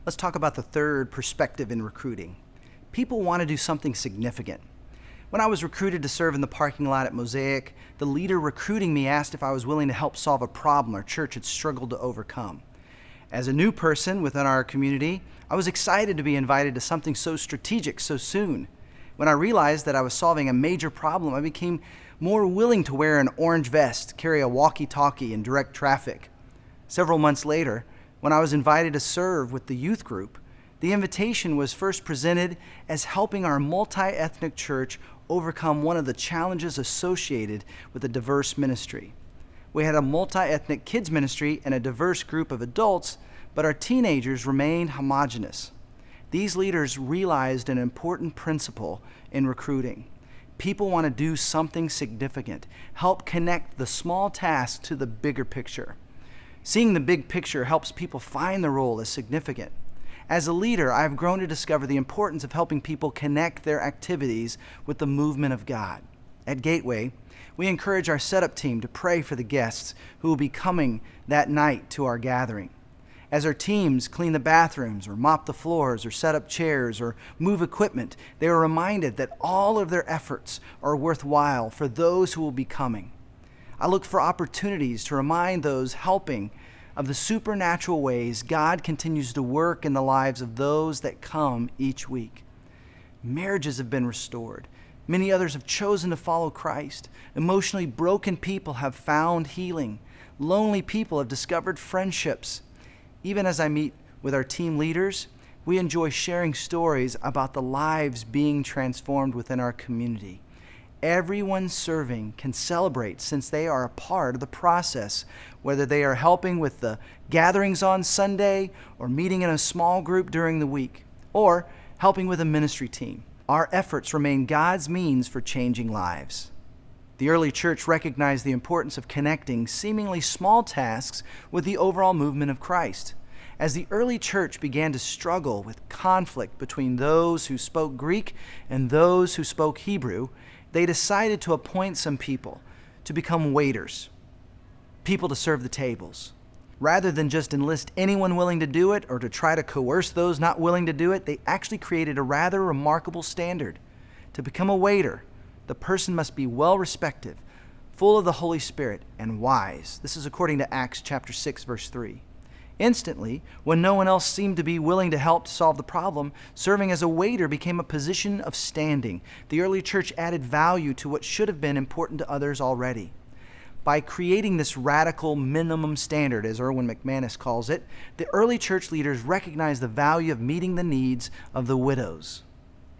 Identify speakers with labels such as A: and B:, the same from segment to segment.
A: Let's talk about the third perspective in recruiting. People want to do something significant. When I was recruited to serve in the parking lot at Mosaic, the leader recruiting me asked if I was willing to help solve a problem our church had struggled to overcome. As a new person within our community, I was excited to be invited to something so strategic so soon. When I realized that I was solving a major problem, I became more willing to wear an orange vest, carry a walkie-talkie, and direct traffic. Several months later, when I was invited to serve with the youth group, the invitation was first presented as helping our multi-ethnic church overcome one of the challenges associated with a diverse ministry. We had a multi-ethnic kids ministry and a diverse group of adults, but our teenagers remained homogeneous. These leaders realized an important principle in recruiting. People want to do something significant, help connect the small task to the bigger picture. Seeing the big picture helps people find the role as significant. As a leader, I've grown to discover the importance of helping people connect their activities with the movement of God. At Gateway, we encourage our setup team to pray for the guests who will be coming that night to our gathering. As our teams clean the bathrooms or mop the floors or set up chairs or move equipment, they are reminded that all of their efforts are worthwhile for those who will be coming. I look for opportunities to remind those helping of the supernatural ways God continues to work in the lives of those that come each week. Marriages have been restored. Many others have chosen to follow Christ. Emotionally broken people have found healing. Lonely people have discovered friendships. Even as I meet with our team leaders, we enjoy sharing stories about the lives being transformed within our community. Everyone serving can celebrate since they are a part of the process, whether they are helping with the gatherings on Sunday or meeting in a small group during the week or helping with a ministry team. Our efforts remain God's means for changing lives. The early church recognized the importance of connecting seemingly small tasks with the overall movement of Christ. As the early church began to struggle with conflict between those who spoke Greek and those who spoke Hebrew, they decided to appoint some people to become waiters, people to serve the tables. Rather than just enlist anyone willing to do it or to try to coerce those not willing to do it, they actually created a rather remarkable standard. To become a waiter, the person must be well respected, full of the Holy Spirit, and wise. This is according to Acts chapter 6, verse 3. Instantly, when no one else seemed to be willing to help to solve the problem, serving as a waiter became a position of standing. The early church added value to what should have been important to others already. By creating this radical minimum standard, as Erwin McManus calls it, the early church leaders recognized the value of meeting the needs of the widows.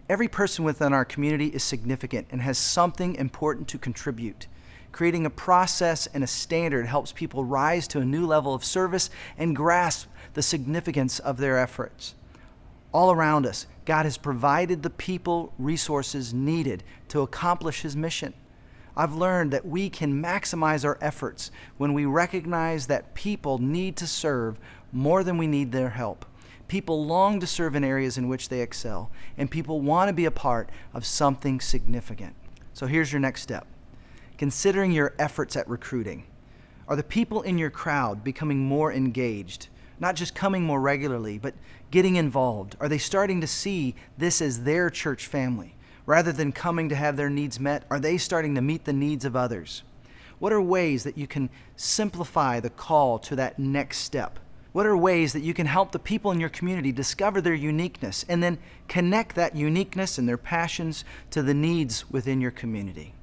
A: Every person within our community is significant and has something important to contribute. Creating a process and a standard helps people rise to a new level of service and grasp the significance of their efforts. All around us, God has provided the people resources needed to accomplish His mission. I've learned that we can maximize our efforts when we recognize that people need to serve more than we need their help. People long to serve in areas in which they excel, and people want to be a part of something significant. So here's your next step. Considering your efforts at recruiting, are the people in your crowd becoming more engaged? Not just coming more regularly, but getting involved? Are they starting to see this as their church family? Rather than coming to have their needs met, are they starting to meet the needs of others? What are ways that you can simplify the call to that next step? What are ways that you can help the people in your community discover their uniqueness and then connect that uniqueness and their passions to the needs within your community?